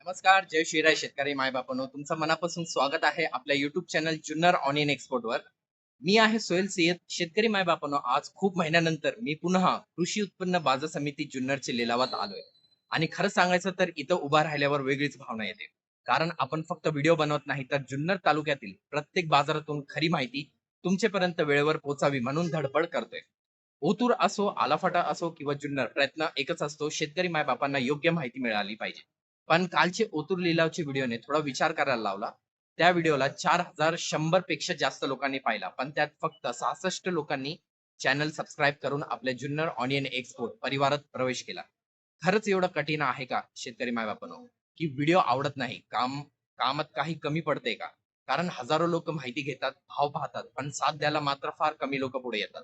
नमस्कार, जय शिवराय शेतकरी मायबापांनो, तुमचं मनापासून स्वागत आहे आपल्या YouTube channel Junnar onion export वर. मी आहे सोहेल सय्यद. शेतकरी मायबापांनो, आज खूप महिन्यानंतर मी पुन्हा कृषी उत्पन्न बाजार समिती जुन्नरचे लिलावात आलोय. आणि खरं सांगायचं तर इथं उभा राहिल्यावर वेगळीच भावना येते. कारण आपण फक्त व्हिडिओ बनवत नाही, तर जुन्नर तालुक्यातील प्रत्येक बाजारातून खरी माहिती तुमच्यापर्यंत वेळेवर पोहोचावी म्हणून धडपड करतोय. ओतूर असो, आलाफाटा असो किंवा जुन्नर, प्रयत्न एकच असतो, शेतकरी मायबापांना योग्य माहिती मिळाली पाहिजे. पण कालचे ओतूर लिलावच्या व्हिडिओने थोडा विचार करायला लावला. त्या व्हिडिओला 4100 पेक्षा जास्त लोकांनी पाहिला, पण त्यात फक्त 66 लोकांनी चॅनल सबस्क्राईब करून आपल्या जुन्नर ऑनियन एक्सपोर्ट परिवारात प्रवेश केला. खरंच एवढं कठीण आहे का शेतकरी मायबापांनो, की व्हिडिओ आवडत नाही, कामात काही कमी पडते का? कारण हजारो लोक माहिती घेतात, भाव पाहतात, पण साथ द्यायला मात्र फार कमी लोक पुढे येतात.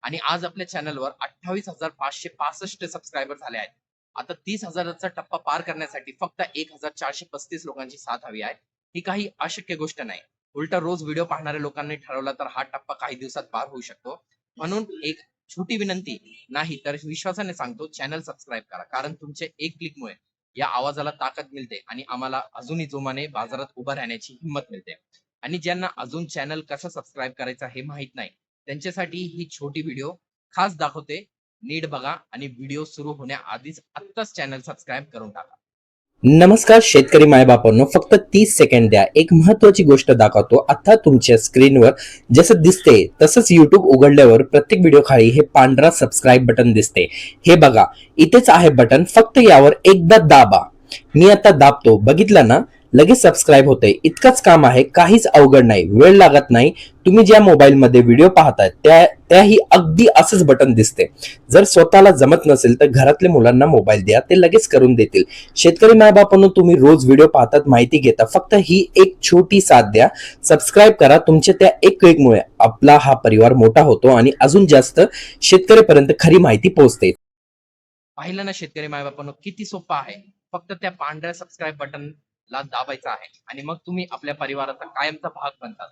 आणि आज आपल्या चॅनलवर 28,565 सबस्क्रायबर झाले आहेत. आता 30,000चा टप्पा पार करण्यासाठी फक्त 1,435 लोकांची साथ हवी आहे. ही काही अशक्य गोष्ट नाही. उलट रोज व्हिडिओ पाहणाऱ्या लोकांनी ठरवला तर हा टप्पा काही दिवसात पार होऊ शकतो. म्हणून एक छोटी विनंती, नाही तर विश्वासाने सांगतो, चॅनल सबस्क्राईब करा. कारण तुमच्या एक क्लिकमुळे या आवाजाला ताकद मिळते आणि आम्हाला अजूनही जोमाने बाजारात उभं राहण्याची हिंमत मिळते. आणि ज्यांना अजून चॅनल कसं सबस्क्राईब करायचं हे माहित नाही, त्यांच्यासाठी ही छोटी व्हिडिओ खास दाखवते. नीट बघा आणि व्हिडिओ सुरू होण्याआधीच आत्ताच चॅनल सबस्क्राईब करून टाका. नमस्कार शेतकरी मायबापांनो, फक्त 30 सेकंड द्या. एक महत्वाची गोष्ट दाखवतो. आता तुमच्या स्क्रीनवर जसं दिसते तसंच युट्यूब उघडल्यावर प्रत्येक व्हिडिओ खाली हे पांढरा सबस्क्राईब बटन दिसते. हे बघा, इथेच आहे बटन. फक्त यावर एकदा दाबा. मी आता दाबतो, बघितलं ना, लगेच सबस्क्राईब होते. इतकंच काम आहे, काहीच अवघड नाही, वेळ लागत नाही. तुम्ही ज्या मोबाईल मध्ये व्हिडिओ पाहताय त्याही अगदी असंच बटन दिसते. जर स्वतःला जमत नसेल तर घरातल्या मुलांना मोबाईल द्या, ते लगेच करून देतील. शेतकरी मायबापांनो, तुम्ही रोज व्हिडिओ पाहतात, माहिती घेता, फक्त ही एक छोटी साथ द्या. सबस्क्राईब करा. तुमच्या त्या एक क्लिकमुळे आपला हा परिवार मोठा होतो आणि अजून जास्त शेतकऱ्यापर्यंत खरी माहिती पोहोचते. पाहिलं ना शेतकरी मायबापांनो, किती सोपं आहे. फक्त त्या पांढऱ्या सबस्क्राईब बटनला दाबायचं आहे आणि मग तुम्ही आपल्या परिवाराचा कायमचा भाग बनतात.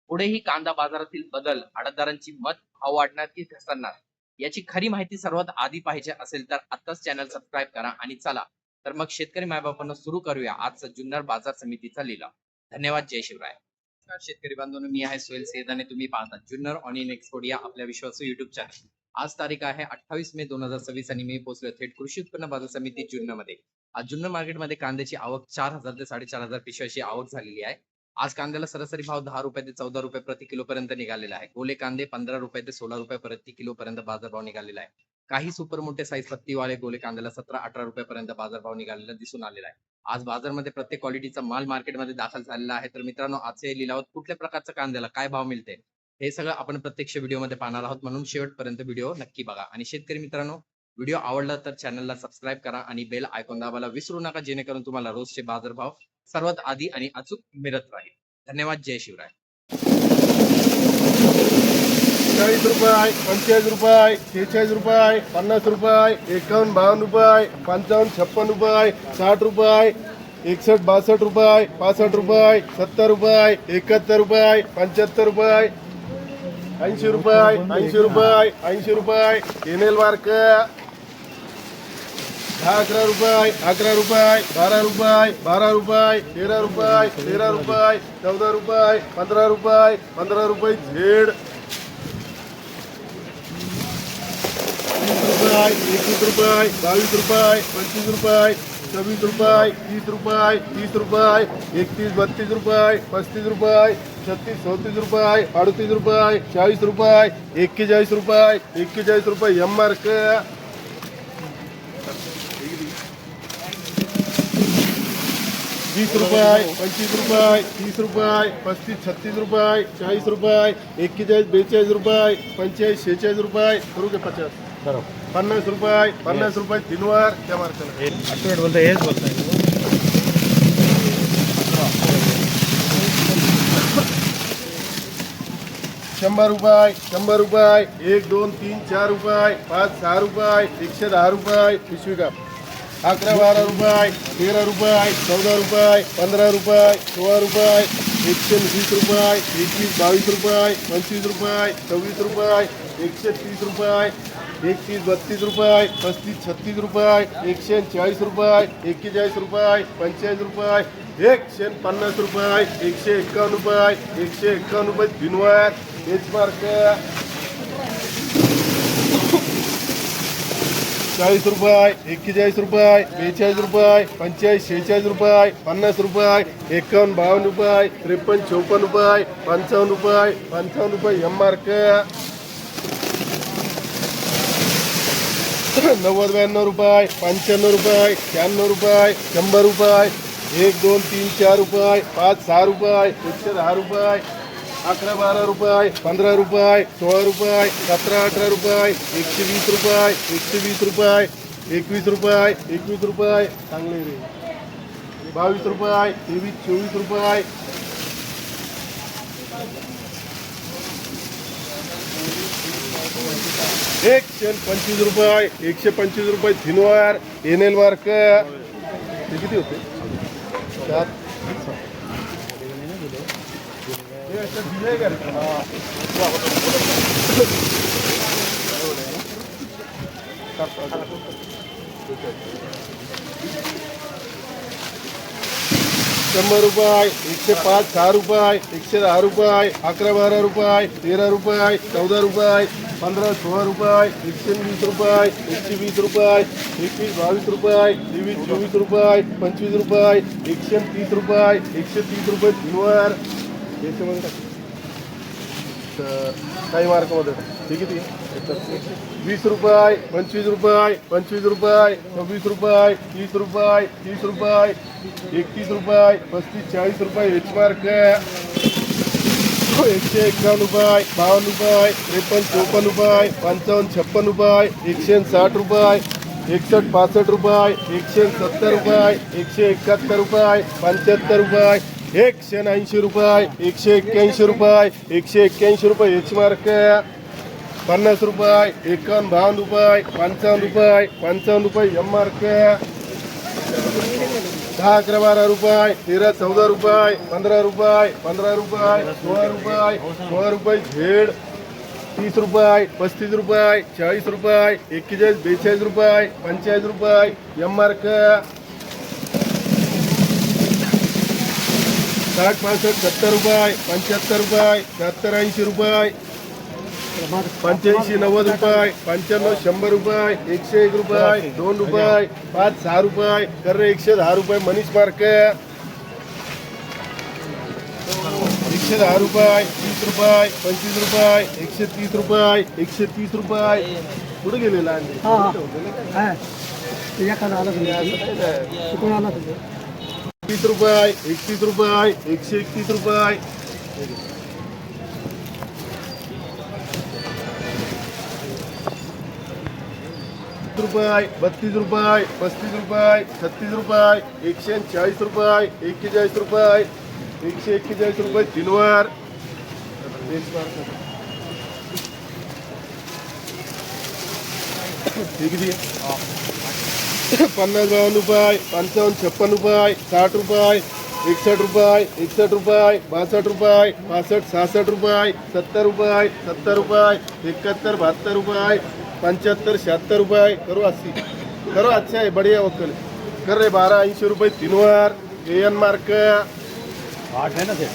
पुढेही कांदा बाजारातील बदल, आडतदारांची भाव वाढणार की घसरणार, याची खरी माहिती सर्वात आधी पाहिजे असेल तर आत्ताच चॅनल सबस्क्राईब करा आणि चला तर मग शेतकरी मायबापांना सुरू करूया आजचा जुन्नर बाजार समितीचा लिलाव. धन्यवाद. जय शिवराय. नमस्कार शेतकरी बांधवांनो, मी आहे सोहेल सय्यद आणि तुम्ही पाहता जुन्नर ऑनियन एक्सपोर्ट या आपल्या विश्वासू युट्यूब चॅनल. आज तारीख आहे 28 मे 2026 आणि मी पोहोचलो थेट कृषी उत्पन्न बाजार समिती जुन्नर मध्ये. आज जुन्नर मार्केटमध्ये कांद्याची आवक 4,000 ते 4,500 पिशव्या अशी आवक झालेली आहे. आज कांद्याला सरासरी भाव 10 रुपये ते 14 रुपये प्रति किलो पर्यंत निघालेला आहे. गोले कांदे 15 रुपये ते 16 रुपये प्रति किलो पर्यंत बाजारभाव निघालेला आहे. काही सुपर मोठे साईज पत्तीवाले गोले कांद्याला 17-18 रुपये पर्यंत बाजारभाव निघालेला दिसून आलेला आहे. आज बाजारमध्ये प्रत्येक क्वालिटीचा माल मार्केटमध्ये दाखल झालेला आहे. तर मित्रांनो, आजच्या लिलावात कुठल्या प्रकारच्या कांद्याला काय भाव मिळते हे सगळं आपण प्रत्यक्ष व्हिडिओमध्ये पाहणार आहोत, म्हणून शेवटपर्यंत व्हिडिओ नक्की बघा. आणि शेतकरी मित्रांनो, व्हिडिओ आवडला तर चॅनलला सबस्क्राईब करा आणि बेल आयकॉन दाबायला विसरू नका, जेणेकरून तुम्हाला रोजचे बाजारभाव सर्वात आधी आणि अचूक मिळत राहील. धन्यवाद. जय शिवराय. 40 रुपये, 45 रुपये, 46 रुपये, 50 रुपये, 51, 52 रुपये, 55, 56 रुपये, 60 रुपये, 61, 62 रुपये, 65 रुपये, 70 रुपये, 71 रुपये, 75 रुपये, 80 रुपये, 80 रुपये, 80 रुपये, केनेल मार्क 11 रुपये, 11 रुपये, 12 रुपये, 12 रुपये, 13 रुपये, 13 रुपये, 14 रुपये, 15 रुपये, 15 रुपये झेड, 21 रुपये, 22 रुपये, 25 रुपये, 26 रुपये, 30 रुपये, 30 रुपये, 31, 32 रुपये, 35 रुपये, 36, 37 रुपये, 38 रुपये, 40 रुपये, 41 रुपये, 41 रुपये एम मार्क, 20 रुपये, 25 रुपये, 30 रुपये, 35, 36 रुपये, 40 रुपये, 41, 42 रुपये, 45, 46 रुपये, करू के 50, 50 रुपये, 50 रुपये 3 वर त्या मार्काला. आठवड बोलताय, हेच बोलताय. 100 रुपये, 100 रुपये, 1, 2, 3, 4 रुपये, 5, 6 रुपये, 110 रुपये पिशवी का. 11, 12 रुपये, 13 रुपये, 14 रुपये, 15 रुपये, 16 रुपये, 120 रुपये, 21, 22 रुपये, 25 रुपये, 26 रुपये, 130 रुपये, 31 32 रुपये 35 36 रुपये 140 रुपये 41 रुपये 45 रुपये 150 रुपये 151 रुपये 151 रुपये भिनवार बेचमार्क 40 रुपये 41 रुपये 42 रुपये 45 46 रुपये 50 रुपये 51 52 रुपये 53 54 रुपये 55 रुपये एम मार्क 90 92 रुपये 95 रुपये 96 रुपये 100 रुपये 1 2 3 4 रुपये 5 6 रुपये 110 रुपये 11 12 रुपये 15 रुपये 16 रुपये 17 18 रुपये 120 रुपये 120 रुपये 21 रुपये 21 रुपये चांगले रे 22 रुपये 23 24 रुपये 125 रुपये 125 रुपये थिनवार एनएल मार्क ते किती होते 7 दिले का शंभर रुपये 105 6 रुपये 110 रुपये 11 12 रुपये 13 रुपये 14 रुपये 15 16 रुपये 120 रुपये 120 रुपये 21 22 रुपये 23 24 रुपये 25 रुपये 130 रुपये 130 रुपये भिनवार काही मार्कमध्ये ते किती 20 रुपये 25 रुपये 25 रुपये 26 रुपये 30 रुपये 30 रुपये 31 रुपये 35 40 रुपये एच मार्क 151 रुपये 52 रुपये 53 54 रुपये 55 56 रुपये 160 रुपये 61 65 रुपये 170 रुपये 171 रुपये 75 रुपये 180 रुपये 181 रुपये 181 रुपये एच मार्क 50 रुपये 51 52 रुपये 55 रुपये एम मार्क 10 11 12 रुपये 13 14 रुपये 15 रुपये 16 रुपये 16 रुपये झेड 30 रुपये 35 रुपये 40 रुपये 41 42 रुपये 45 रुपये एम मार्क 60 65 70 रुपये 75 रुपये 70 80 रुपये 85 90 रुपये 95 100 रुपये 101 रुपये 2 रुपये 5 6 रुपये कर्रे 110 रुपये मनीष मार्क 110 रुपये 30 रुपये 25 रुपये 130 रुपये 130 रुपये कुठे गेलेला 30 रुपये 31 रुपये 131 रुपये 32 रुपये 35 रुपये 36 रुपये 140 रुपये 41 रुपये 141 रुपये भिनवार ठीक आहे 50 52 रुपये 55 56 रुपये 60 रुपये 61 रुपये 61 रुपये 62 रुपये 65 66 रुपये 70 रुपये 70 रुपये 71 72 रुपये 75 76 रुपये करो 80 करो अच्छा है बढ़िया वक्कल कर रहे 12 80 रुपये भिनवार एन मार्क 8 है ना से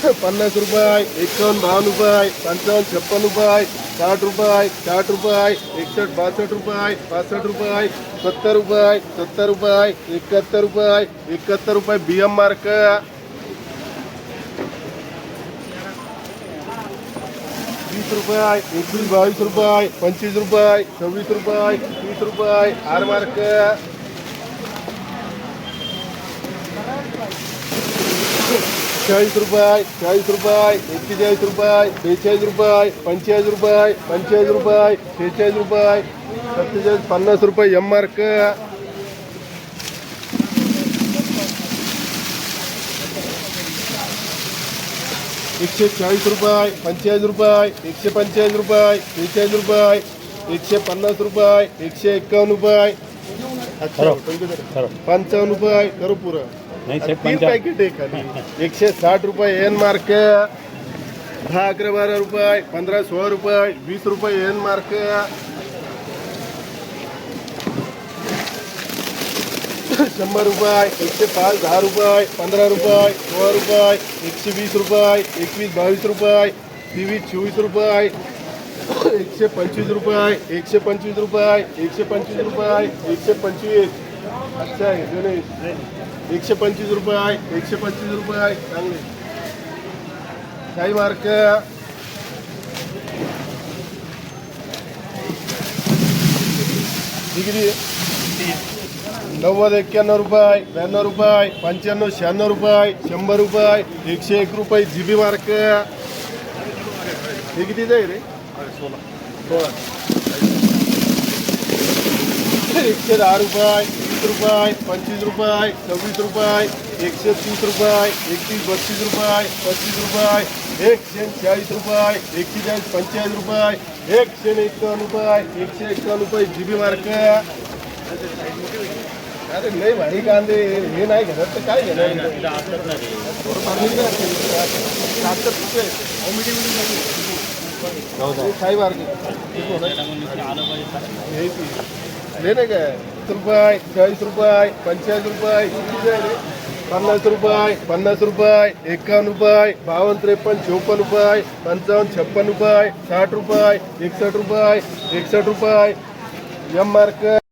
50 रुपये 51 52 रुपये 55 56 रुपये 60 रुपये 60 रुपये 61 62 रुपये 65 रुपये 70 रुपये 70 रुपये 71 रुपये 71 रुपये बीएम मार्क 20 रुपये 21 22 रुपये 25 रुपये 26 रुपये 30 रुपये आर मार्क 40 रुपये 41 रुपये 42 रुपये 45 रुपये 45 रुपये 46 रुपये 47 50 रुपये एम मार्क 140 रुपये 45 रुपये 145 रुपये 46 रुपये 150 रुपये 151 रुपये अच्छा 55 रुपये करू पुरा नाही अरे साहेब, 3 पॅकेट आहे खाली 160 रुपये एन मार्क 10 11 12 रुपये 15 16 रुपये 20 रुपये एन मार्क 100 रुपये 105 10 रुपये 15 रुपये 16 रुपये 120 रुपये 21 22 रुपये 23 24 रुपये 125 रुपये 125 रुपये 125 रुपये 125 अच्छा आहे गणेश 125 रुपये 125 रुपये चांगले काही मार्क डिग्री 90 91 रुपये 92 रुपये 95 96 रुपये 100 रुपये 101 रुपये जीबी मार्क हे किती जाईल रे 16 110 रुपये 20 रुपये 25 रुपये 26 रुपये 130 रुपये 31 32 रुपये 25 रुपये 140 रुपये 41 45 रुपये 151 रुपये 151 रुपये जीबी मार्क अरे लय भारी कांदे हे नाही घेणार तर काय घेणार काय मार्क ले नाही काय 30 रुपये 40 रुपये 45 रुपये 50 रुपये 50 रुपये 51 रुपये 52 53 54 रुपये 55 56 रुपये 60 रुपये 61 रुपये 61 रुपये एम मार्क